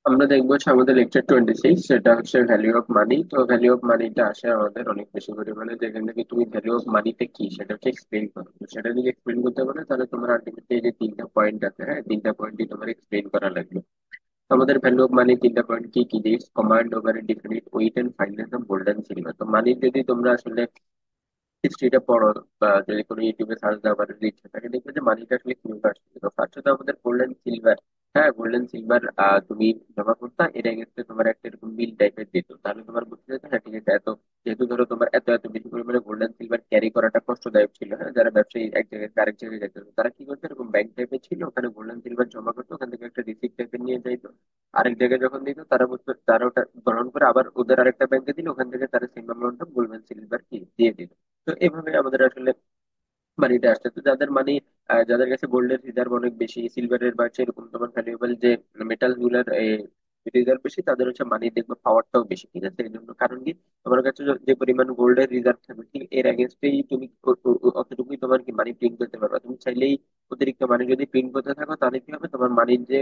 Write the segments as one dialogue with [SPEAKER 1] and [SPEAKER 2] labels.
[SPEAKER 1] আমরা দেখবো হচ্ছে আমাদের লেকচার 26, সেটা হচ্ছে ভ্যালু অফ মানি। তো ভ্যালু অফ মানিটা আসে আমাদের অনেক বেশি পরিমাণে, যেখান থেকে তুমি ভ্যালু অফ মানিতে কি সেটা হচ্ছে এক্সপ্লেন করো। তো সেটা যদি এক্সপ্লেন করতে পারো তাহলে তোমার আলটিমেটলি এই যে তিনটা পয়েন্ট আছে, হ্যাঁ, তিনটা পয়েন্টই তোমার এক্সপ্লেন করা লাগবে। তো আমাদের ভ্যালু অফ মানি তিনটা পয়েন্ট কি কি দিস: command over definite, weight and final, gold and silver. তো মানি যদি তোমরা আসলে হিস্ট্রিটা পড়ো বা যদি কোনো ইউটিউবে সার্চ দেওয়ার যদি ইচ্ছা থাকে, দেখবে যে মানিটা আসলে কিভাবে আসছে। তো ফার্স্ট তো আমাদের গোল্ড এন্ড সিলভার, হ্যাঁ, গোল্ড এন্ড সিলভার তুমি জমা করতা, এটা এগেন্স্টে তোমার একটা এরকম বিল টাইপের দিত, তাহলে তোমার বুঝতে যেত হ্যাঁ ঠিক আছে, এত যেহেতু ধরো তোমার এত এত বেশি পরিমাণে গোল্ড এন্ড সিলভার ক্যারি করাটা কষ্টদায়ক ছিল, হ্যাঁ, যারা ব্যবসায়ী এক জায়গায় থেকে আরেক জায়গায় যেত তারা কি করতো, এরকম ব্যাংক টাইপের ছিল, ওখানে গোল্ড এন্ড সিলভার জমা করতো, ওখান থেকে একটা রিসিপ্ট টাইপের নিয়ে যাইতো, আরেক জায়গায় যখন দিত তারা বুঝতো, তারা ওটা গ্রহণ করে আবার ওদের আরেকটা ব্যাংকে দিল, ওখান থেকে তারা same amount of gold and silver কি দিয়ে দিত। তো এভাবে আমাদের আসলে মানিটা আসছে। তো যাদের মানি, যাদের কাছে গোল্ডের রিজার্ভ অনেক বেশি, সিলভারের বা এরকম তোমার ভ্যালুয়েবল যে মেটাল গুলার রিজার্ভ বেশি, তাদের হচ্ছে মানি দেখবে পাওয়ারটাও বেশি, ঠিক আছে। এই জন্য কারণ কি, তোমার কাছে যে পরিমাণ গোল্ডের রিজার্ভ থাকবে, ঠিক এর এগেনস্টেই তুমি অতটুকুই তোমার কি মানি প্রিন্ট করতে পারবে। তুমি চাইলেই অতিরিক্ত মানি যদি প্রিন্ট করতে থাকো তাহলে কি হবে, তোমার মানির যে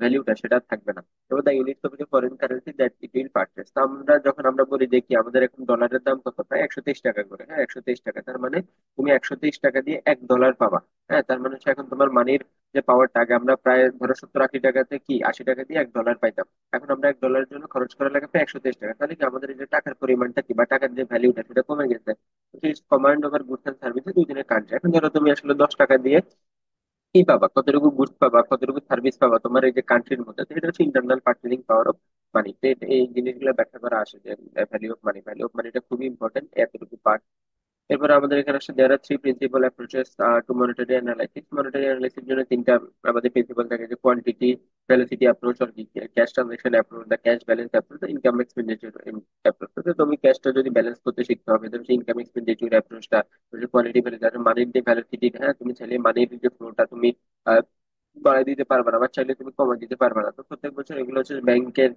[SPEAKER 1] ভ্যালুটা সেটা আর থাকবে না। এবার the unit of the foreign currency that it will purchase. তো আমরা যখন আমরা বলি দেখি আমাদের এখন ডলারের দাম কত, প্রায় 123 টাকা করে, হ্যাঁ, 123 টাকা। তার মানে তুমি 123 টাকা দিয়ে $1 পাবা। হ্যাঁ, তার মানে হচ্ছে এখন তোমার মানির যে পাওয়ারটা, আগে আমরা প্রায় ধরো 70-80 টাকাতে কি 80 টাকা দিয়ে $1 পাইতাম, এখন আমরা $1 জন্য খরচ করা লাগে প্রায় 123 টাকা। তাহলে কি আমাদের এই যে টাকার পরিমাণটা কি বা টাকার যে ভ্যালুটা সেটা কমে গেছে। কমান্ড ওভার গুডস এন্ড সার্ভিসে দুই দিনের কান্ট্রি। এখন ধরো তুমি আসলে 10 টাকা দিয়ে কি পাবা, কতটুকু গুডস পাবা, কতটুকু সার্ভিস পাবা তোমার এই যে কান্ট্রির মধ্যে, তো এটা হচ্ছে internal purchasing power of money. এই জিনিসগুলো ব্যাখ্যা করা আসে যে value of money, value of মানিটা খুবই ইম্পর্টেন্ট, এতটুকু পার্ট। এরপর আমাদের এখানে আসলে there are three principal approaches to monetary analysis. Monetary analysis জন্য তিনটা আমাদের প্রিন্সিপাল থাকে, যে কোয়ান্টিটি ভেলোসিটি অ্যাপ্রোচ, আর cash transaction approach, the cash balance approach, income expenditure approach. তো তুমি ক্যাশটা যদি ব্যালেন্স করতে শিখতে হবে, তুমি সেই ইনকাম এক্সপেন্ডিচার অ্যাপ্রোচটা, কোয়ালিটি ভ্যালু, মানির যে ভ্যালোসিটি, হ্যাঁ, তুমি চাইলে মানির যে ফ্লোটা তুমি আহ, বাড়ায় দিতে পারবে না, আবার চাইলে তুমি কমায় দিতে পারবে না। তো প্রত্যেক বছর এগুলো হচ্ছে ব্যাংকের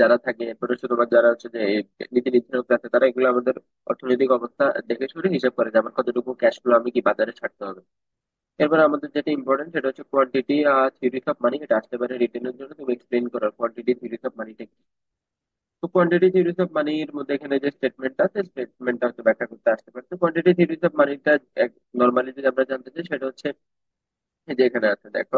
[SPEAKER 1] যারা থাকে, এরপরে হচ্ছে তোমার যারা হচ্ছে যে এই নীতি নির্ধারক আছে, তারা এগুলো আমাদের অর্থনৈতিক অবস্থা দেখে শুনে হিসাব করে যে আমার কতটুকু ক্যাশ ফ্লো আমি কি বাজারে ছাড়তে হবে। এরপর আমাদের যেটা ইম্পর্টেন্ট সেটা হচ্ছে কোয়ান্টিটি থিওরিস অফ মানি। এটা আসতে পারে রিটেনের জন্য, তুমি এক্সপ্লেন করার কোয়ান্টিটি থিওরিস অফ মানিটা কি। তো কোয়ান্টিটি থিওরিস অফ মানির মধ্যে এখানে যে স্টেটমেন্টটা আছে, স্টেটমেন্টটা হচ্ছে ব্যাখ্যা করতে আসতে পারে। তো কোয়ান্টিটি থিওরিস অফ মানিটা নর্মালি যদি আমরা জানতে চাই, সেটা হচ্ছে এই যে এখানে আছে দেখো,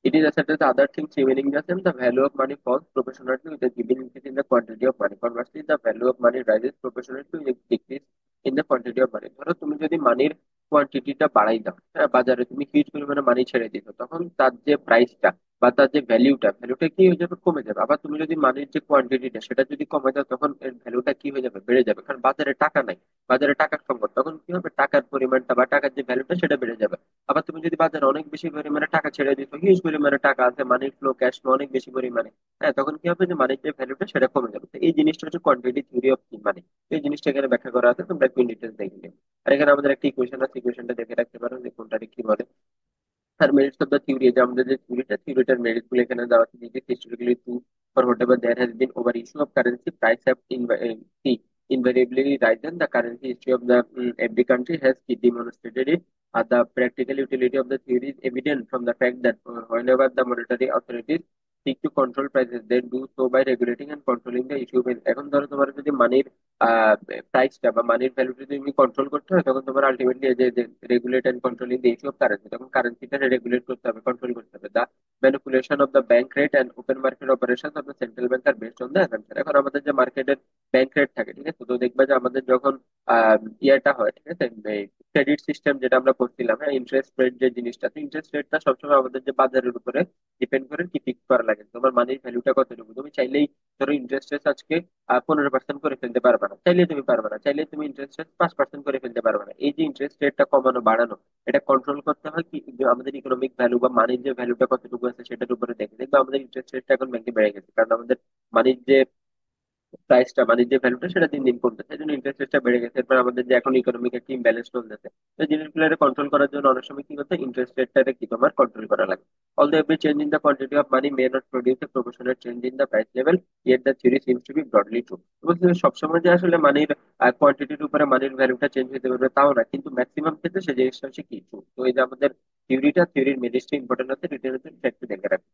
[SPEAKER 1] it is asserted that other things remaining the same, the value of money falls proportionately with the given increase in the quantity of money. Conversely, the value of money rises proportionately with the decrease in the quantity of money. ধরো তুমি যদি মানির কোয়ান্টিটিটা বাড়াই দাও, হ্যাঁ, বাজারে তুমি huge পরিমাণে মানি ছেড়ে দিছো, তখন তার যে প্রাইসটা বা তার যে ভ্যালুটা কি হয়ে যাবে, কমে যাবে। আবার তুমি যদি মানির যে কোয়ান্টিটিটা সেটা যদি কমে দাও, তখন এর ভ্যালুটা কি হয়ে যাবে, বেড়ে যাবে, কারণ বাজারে টাকা নাই, বাজারে টাকার সংকট, তখন কি হবে, টাকার পরিমাণটা বা টাকার যে ভ্যালুটা সেটা বেড়ে যাবে। আবার তুমি যদি বাজারে অনেক বেশি পরিমাণে টাকা ছেড়ে দিচ্ছ, হিউজ পরিমাণে টাকা আছে, মানি ফ্লো, ক্যাশ ফ্লো অনেক বেশি পরিমাণে, হ্যাঁ, তখন কি হবে, যে মানির যে ভ্যালুটা সেটা কমে যাবে। তো এই জিনিসটা হচ্ছে কোয়ান্টিটি থিওরি অফ মানি। এই জিনিসটা এখানে ব্যাখ্যা করা আছে, তোমরা একটু ডিটেলস দেখে নিও। আর এখানে আমাদের একটা ইকুয়েশন আছে, ইকুয়েশনটা দেখে রাখতে পারো যে কোনটারে কি বলে। আর মেরিটস অফ দ্য থিওরি, যে আমাদের যে থিওরিটার মেরিট গুলো এখানে দেওয়া আছে, যে historically true for whatever there has been over issue of currency price have invariably risen. The currency history of the every country has demonstrated it. The practical utility of the theory is evident from the fact that whenever the monetary authorities seek to control prices, they do so by regulating and controlling the issue. এখন ধরো তোমার যদি মানির প্রাইসটা বা মানির ভ্যালুটা যদি তুমি কন্ট্রোল করতে হয়, তখন তোমার আলটিমেটলি যে regulate and controlling the issue of currency, তখন কারেন্সিটা রেগুলেট করতে হবে, কন্ট্রোল করতে হবে। The manipulation of the bank rate and open market operation of the central bank are based on the assumption. এখন আমাদের যে মার্কেটের ব্যাংক রেট থাকে, ঠিক আছে, তো দেখবা যে আমাদের যখন ইয়েটা হয়, ঠিক আছে, ক্রেডিট সিস্টেম যেটা আমরা করছিলাম, হ্যাঁ, ইন্টারেস্ট রেট যে জিনিসটা, ইন্টারেস্ট রেটটা সবসময় আমাদের যে বাজারের উপরে ডিপেন্ড করে কি ফিক্স করা লাগে, তোমার মানির ভ্যালুটা কতটুকু। তুমি চাইলেই ধরো ইন্টারেস্ট রেট আজকে 15% করে ফেলতে পারবে না, চাইলে তুমি পারবে না, চাইলে তুমি ইন্টারেস্ট রেট 5% করে ফেলতে পারবে না। এই যে ইন্টারেস্ট রেটটা কমানো বাড়ানো, এটা কন্ট্রোল করতে হয় কি, যে আমাদের ইকোনমিক ভ্যালু বা মানির যে ভ্যালুটা কতটুকু আছে সেটার উপরে দেখে দেখবে আমাদের ইন্টারেস্ট রেটটা এখন ব্যাংকে বেড়ে গেছে, কারণ আমাদের মানির যে প্রাইসটা, মানে যে ভ্যালুটা সেটা দিন দিন কমতেছে, এই জন্য ইন্টারেস্ট রেটটা বেড়ে গেছে। এরপর আমাদের যে এখন ইকোনমিক একটা ইমব্যালেন্স চলতেছে, এই জিনিসগুলো কন্ট্রোল করার জন্য অনেক সময় কি করতে, ইন্টারেস্ট রেটটা কি তোমার কন্ট্রোল করা লাগে। Although every change in the quantity of money may not produce a proportionate change in the price level, yet the theory seems to be broadly true. বলতে সবসময় যে আসলে মানির কোয়ান্টিটির উপরে মানির ভ্যালুটা চেঞ্জ হতে পারবে তাও না, কিন্তু ম্যাক্সিমাম ক্ষেত্রে সেই জিনিসটা হচ্ছে কি ট্রু। তো এই যে আমাদের থিওরির মেডিসিন ইম্পর্টেন্ট আছে, রিটেন একটু দেখে রাখবে।